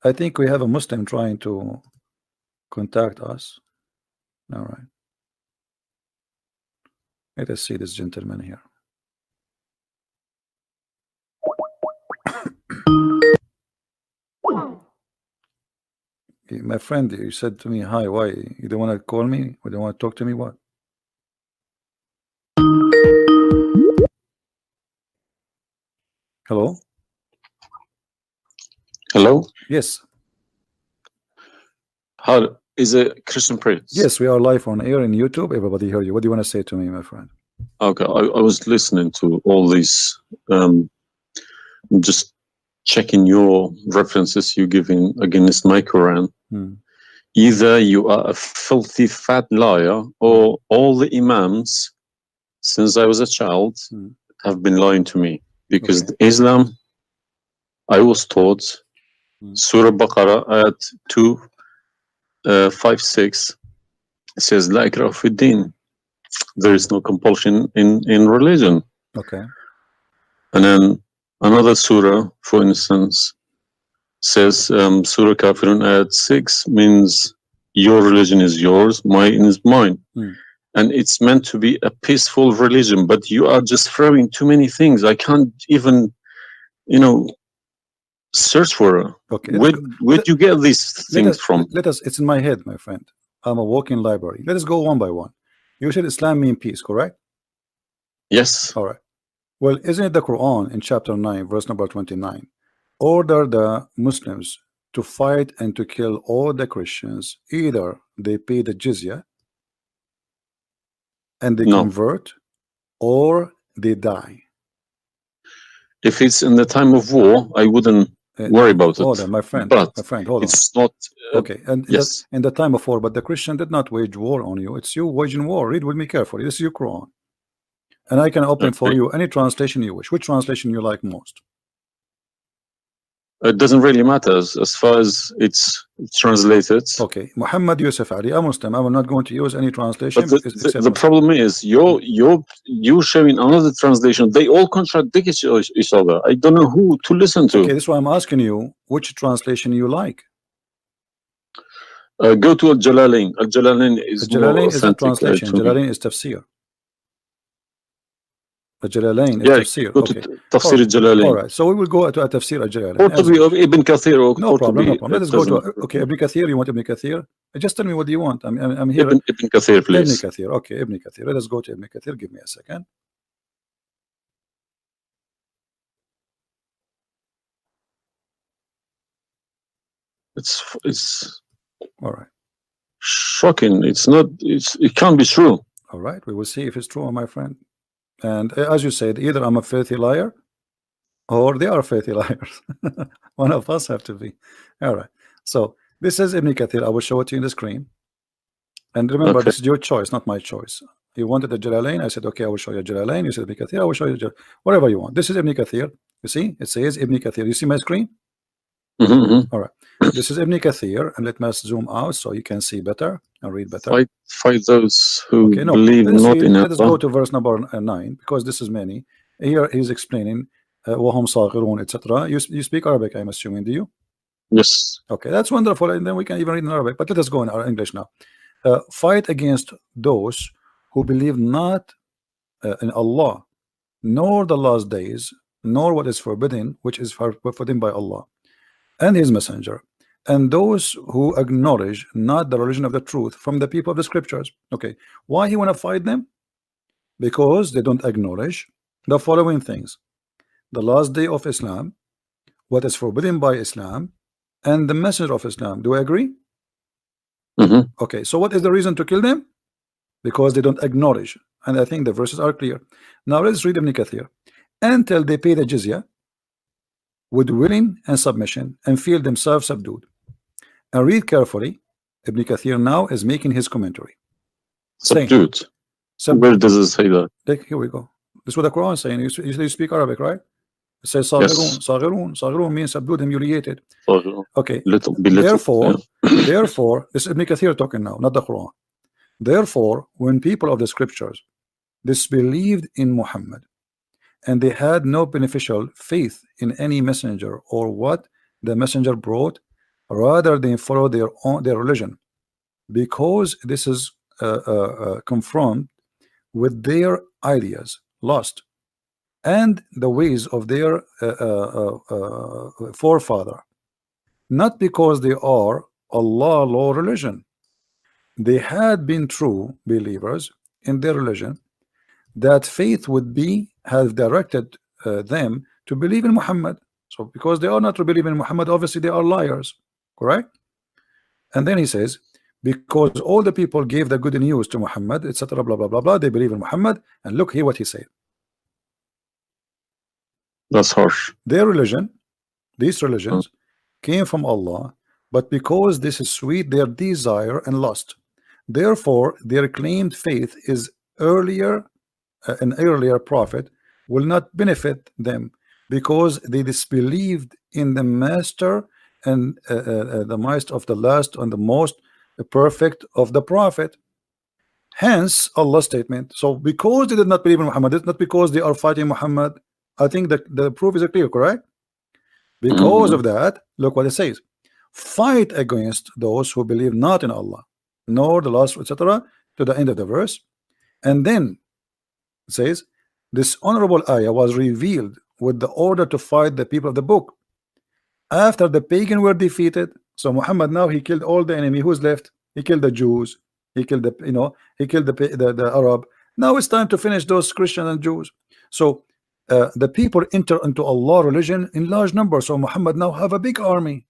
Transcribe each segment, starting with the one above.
I think we have a Muslim trying to contact us. All right. Let us see this gentleman here. My friend, you said to me, hi, why? You don't want to call me? Or don't want to talk to me? What? Hello? Hello? Yes. How is it Christian Prince? Yes, we are live on air in YouTube. Everybody hear you. What do you want to say to me, my friend? Okay, I was listening to all these, just checking your references you giving against my Quran. Either you are a filthy fat liar, or all the imams since I was a child have been lying to me, because Islam, I was taught Surah Baqarah ayat 256 says la ikraha fi din. There is no compulsion in religion. Okay. And then another surah, for instance, says Surah Kafirun ayat 6 means your religion is yours, mine is mine. And it's meant to be a peaceful religion, but you are just throwing too many things. I can't even, search for it. Okay. Where'd you get these things from? It's in my head, my friend. I'm a walking library. Let us go one by one. You said Islam means peace, correct? Yes. All right. Well, isn't it the Quran in chapter 9, verse number 29, order the Muslims to fight and to kill all the Christians, either they pay the jizya and they convert, or they die? If it's in the time of war, I wouldn't worry about it. Hold on, my friend. But my friend, hold on. It's not. Okay, and yes, in the time of war, but the Christian did not wage war on you. It's you waging war. Read with me carefully. This is your Quran, and I can open for you any translation you wish. Which translation you like most? It doesn't really matter as far as it's translated. Okay, Muhammad Yusuf Ali, a Muslim. I will not going to use any translation. But the problem is you're showing another translation. They all contradict each other. I don't know who to listen to. Okay, this is why I'm asking you which translation you like. Go to Al-Jalalain. Al-Jalalain is more authentic. Is a translation. Jalalain is tafsir. Al-Jalalain is tafsir. Okay. Tafsir Al-Jalalain. All right, so we will go to a tafsir Al-Jalalain. Or to be of Ibn Kathir. No problem, no problem. Let us go to Ibn Kathir. You want Ibn Kathir? Just tell me what do you want. I'm here. Ibn Kathir, please. Ibn Kathir. Okay, Ibn Kathir. Let us go to Ibn Kathir. Give me a second. It's all right. Shocking. It can't be true. All right, we will see if it's true, my friend. And as you said, either I'm a filthy liar or they are filthy liars. One of us have to be. All right. So this is Ibn Kathir. I will show it to you in the screen. And remember, this is your choice, not my choice. You wanted the Jalalain. I said, okay, I will show you Jalalain. You said Ibn Kathir. I will show you whatever you want. This is Ibn Kathir. You see, it says Ibn Kathir. You see my screen? All right. This is Ibn Kathir, and let me zoom out so you can see better and read better. Fight those who believe not in Allah. Let us go to verse number 9, because this is many. Here he's explaining وَهُمْ صَاغِرُونَ, etc. You speak Arabic, I'm assuming, do you? Yes. Okay, that's wonderful, and then we can even read in Arabic. But let us go in our English now. Fight against those who believe not in Allah, nor the last days, nor what is forbidden, which is forbidden by Allah and His Messenger, and those who acknowledge not the religion of the truth from the people of the scriptures. Okay, why he want to fight them? Because they don't acknowledge the following things: the last day of Islam, what is forbidden by Islam, and the messenger of Islam. Do I agree? Okay, so what is the reason to kill them? Because they don't acknowledge, and I think the verses are clear. Now let's read Ibn Kathir. Until they pay the jizya with willing and submission and feel themselves subdued. And read carefully. Ibn Kathir now is making his commentary. Subdued. Where does it say that? Here we go. This is what the Quran is saying. You speak Arabic, right? It says Saghirun. Saghirun means subdued, humiliated. Okay. Therefore, this is Ibn Kathir talking now, not the Quran. Therefore, when people of the scriptures disbelieved in Muhammad, and they had no beneficial faith in any messenger or what the messenger brought, rather than follow their religion, because this is confront with their ideas, lost, and the ways of their forefather, not because they are Allah law religion. They had been true believers in their religion, that faith would be have directed them to believe in Muhammad. So because they are not to believe in Muhammad, obviously they are liars, correct? And then he says, because all the people gave the good news to Muhammad, etc., blah blah blah blah, they believe in Muhammad. And look here what he said. That's harsh. Their religion, these religions, came from Allah, but because this is sweet, their desire and lust. Therefore, their claimed faith is earlier, an earlier prophet will not benefit them, because they disbelieved in the master and the master of the last and the most perfect of the prophet. Hence Allah's statement. So because they did not believe in Muhammad, it's not because they are fighting Muhammad. I think that the proof is clear, correct? Because of that, look what it says: fight against those who believe not in Allah, nor the last, etc., to the end of the verse. And then it says, this honorable ayah was revealed with the order to fight the people of the book after the pagan were defeated. So Muhammad now he killed all the enemy. Who's left? He killed the Jews, he killed the, you know, he killed the Arab. Now it's time to finish those Christians and Jews. So the people enter into Allah religion in large numbers. So Muhammad now have a big army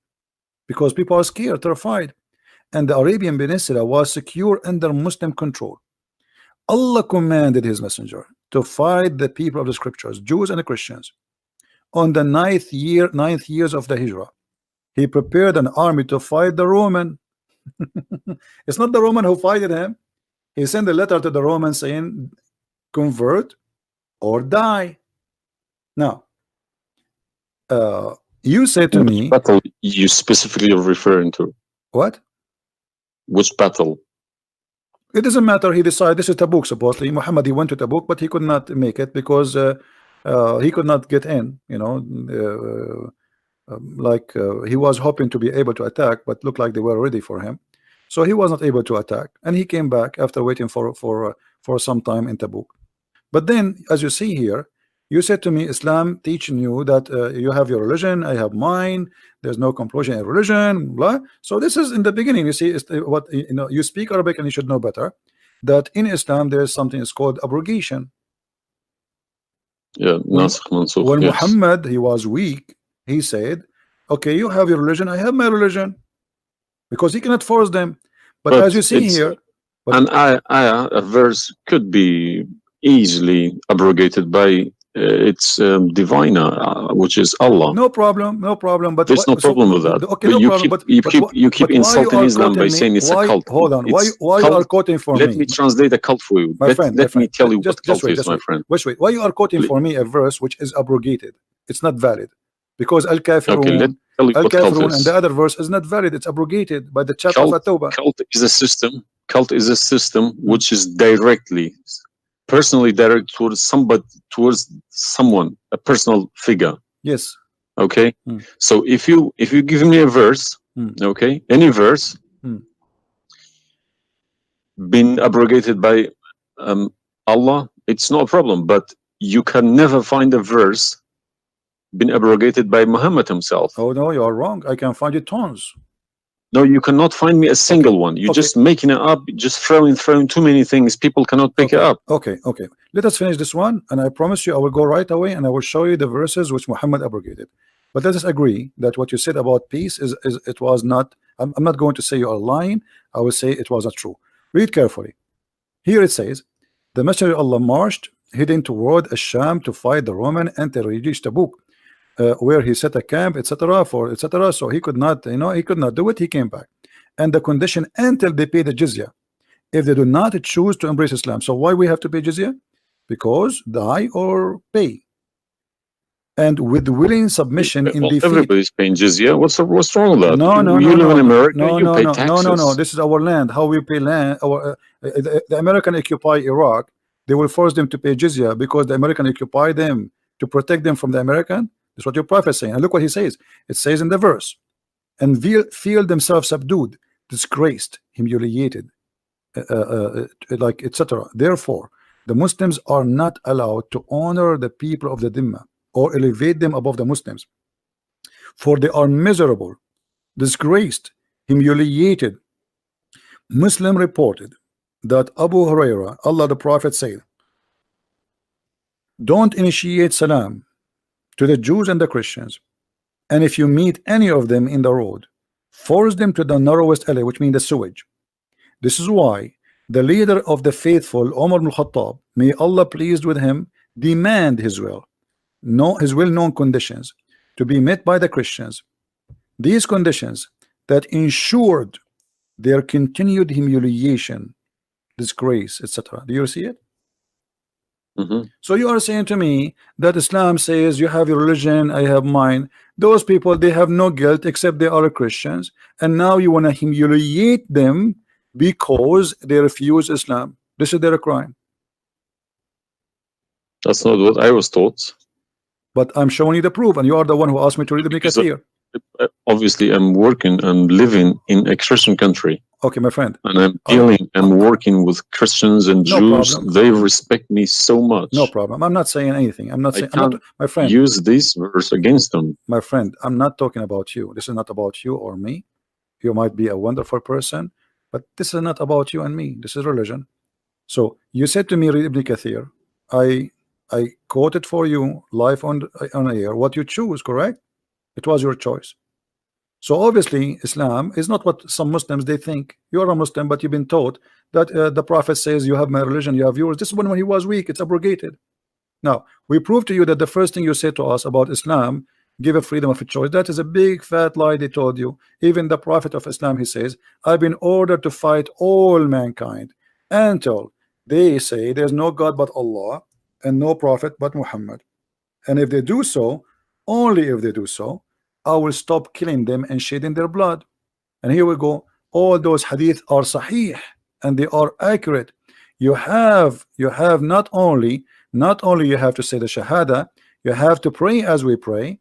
because people are scared, terrified, and the Arabian Peninsula was secure under Muslim control. Allah commanded his messenger to fight the people of the scriptures, Jews and the Christians. On the ninth years of the Hijrah, he prepared an army to fight the Roman. It's not the Roman who fighted him. He sent a letter to the Romans saying, convert or die. Now, you said to me, battle you specifically are referring to? What? Which battle? It doesn't matter. He decided this is Tabuk. Supposedly, Muhammad, he went to Tabuk, but he could not make it because he could not get in. You know, he was hoping to be able to attack, but looked like they were ready for him, so he was not able to attack, and he came back after waiting for some time in Tabuk. But then, as you see here, you said to me, Islam teaching you that you have your religion, I have mine. There's no compulsion in religion, blah. So this is in the beginning. You see, what you know. You speak Arabic, and you should know better that in Islam there is something is called abrogation. Yeah, nasikh mansukh. When Yes. Muhammad he was weak, he said, "Okay, you have your religion, I have my religion," because he cannot force them. But as you see here, a verse could be easily abrogated by its diviner, which is Allah. no problem, no problem. But there's no problem with that. Okay, But no you problem. you keep why you insulting are Islam by quoting saying me? it's a cult. Hold on. It's Why you cult. are quoting for Let me? me translate the cult for you. My friend, let me tell you what cult is, my friend. Wait. Why you are quoting for me a verse which is abrogated? It's not valid because al-kafirun, Okay, let me tell you what cult and is. the other verse is not valid. It's abrogated by the chapter of At-Tawbah. Cult is a system. Cult is a system which is personally direct towards someone, a personal figure. Yes. Okay. So if you give me a verse, okay, any verse been abrogated by Allah, it's no problem. But you can never find a verse been abrogated by Muhammad himself. Oh no, you are wrong. I can find you tons. No, you cannot find me a single one. You're just making it up, just throwing too many things. People cannot pick it up. Okay. Let us finish this one, and I promise you I will go right away and I will show you the verses which Muhammad abrogated. But let us agree that what you said about peace is it was not. I'm not going to say you are lying. I will say it was not true. Read carefully. Here it says, the Messenger of Allah marched heading toward Asham to fight the Roman and to reach Tabuk, where he set a camp, etc. So he could not, he could not do it. He came back, and the condition until they pay the jizya, if they do not choose to embrace Islam. So why we have to pay jizya? Because die or pay. And with willing submission in defeat. Everybody's paying jizya. What's wrong with that? No. You live in America. You pay taxes. No. This is our land. How we pay land? The American occupy Iraq. They will force them to pay jizya because the American occupy them to protect them from the American. That's what your prophet is saying. And look what he says. It says in the verse, and feel themselves subdued, disgraced, humiliated, like etc. Therefore, the Muslims are not allowed to honor the people of the Dhimma or elevate them above the Muslims, for they are miserable, disgraced, humiliated. Muslim reported that Abu Huraira, Allah the Prophet, said, don't initiate salam to the Jews and the Christians, and if you meet any of them in the road, force them to the narrowest alley, which means the sewage. This is why the leader of the faithful, Umar ibn Khattab, may Allah pleased with him, demand his well-known conditions to be met by the Christians. These conditions that ensured their continued humiliation, disgrace, etc. Do you see it? So you are saying to me that Islam says you have your religion, I have mine. Those people, they have no guilt except they are Christians, and now you want to humiliate them because they refuse Islam. This is their crime. That's not what I was taught. But I'm showing you the proof, and you are the one who asked me to read the Kathir. Obviously, I'm working and living in a Christian country. Okay, my friend. And I'm working with Christians and Jews. Problem. They respect me so much. No problem. I'm not saying anything. I'm not saying. My friend. Use this verse against them. My friend, I'm not talking about you. This is not about you or me. You might be a wonderful person, but this is not about you and me. This is religion. So you said to me, read Ibn Kathir. I quoted for you live on air what you choose, correct? It was your choice. So obviously Islam is not what some Muslims they think. You're a Muslim, but you've been taught that the Prophet says you have my religion, you have yours. This is when he was weak, it's abrogated. Now we prove to you that the first thing you said to us about Islam, give a freedom of a choice, that is a big fat lie they told you. Even the Prophet of Islam, he says, I've been ordered to fight all mankind until they say there's no God but Allah and no prophet but Muhammad, and if they do so, only if they do so, I will stop killing them and shedding their blood. And here we go. All those hadith are sahih and they are accurate. You have not only you have to say the shahada, you have to pray as we pray,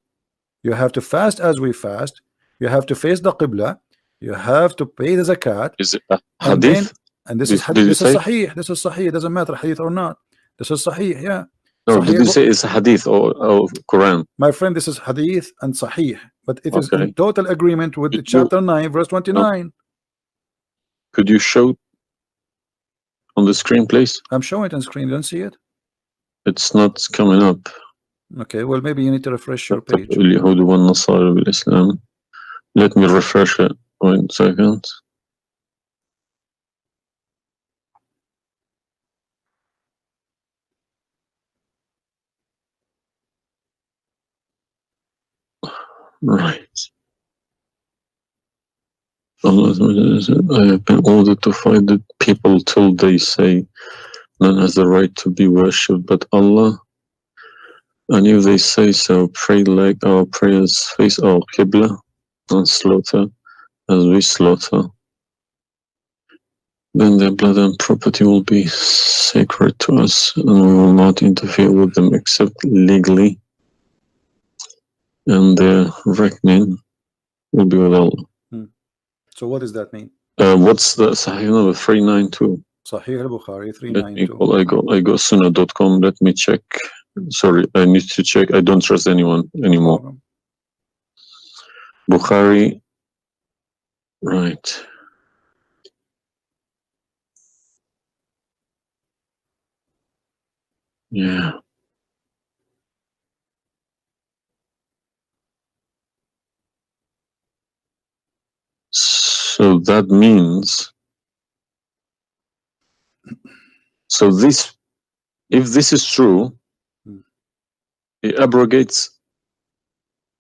you have to fast as we fast, you have to face the qibla, you have to pay the zakat. Is it a hadith? And this is sahih. This is sahih. It doesn't matter hadith or not. This is sahih. Yeah. No, did you say it's hadith or Quran? My friend, this is hadith and sahih, but it is in total agreement with the chapter 9 verse 29. No. Could you show on the screen, please? I'm showing it on screen. You don't see it? It's not coming up. Okay, well maybe you need to refresh your page. Let me refresh it. 1 second. Right. Allah said, I have been ordered to fight the people till they say none has the right to be worshipped but Allah, and if they say so, pray like our prayers, face our qibla, and slaughter as we slaughter, then their blood and property will be sacred to us, and we will not interfere with them except legally, and their reckoning will be with Allah. So what does that mean? What's the Sahih number? 392. Sahih al-Bukhari 392. I go sunnah.com. Let me check. Sorry, I need to check. I don't trust anyone anymore. No, Bukhari. Right. Yeah. So that means, so this, if this is true, it abrogates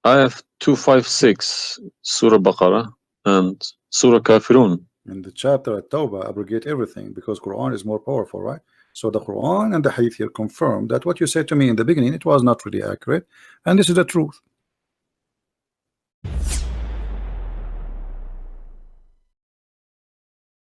Ayah 256, Surah Baqarah, and Surah Kafirun. In the chapter at Tawbah, abrogate everything because Quran is more powerful, right? So the Quran and the Hadith here confirm that what you said to me in the beginning, it was not really accurate, and this is the truth.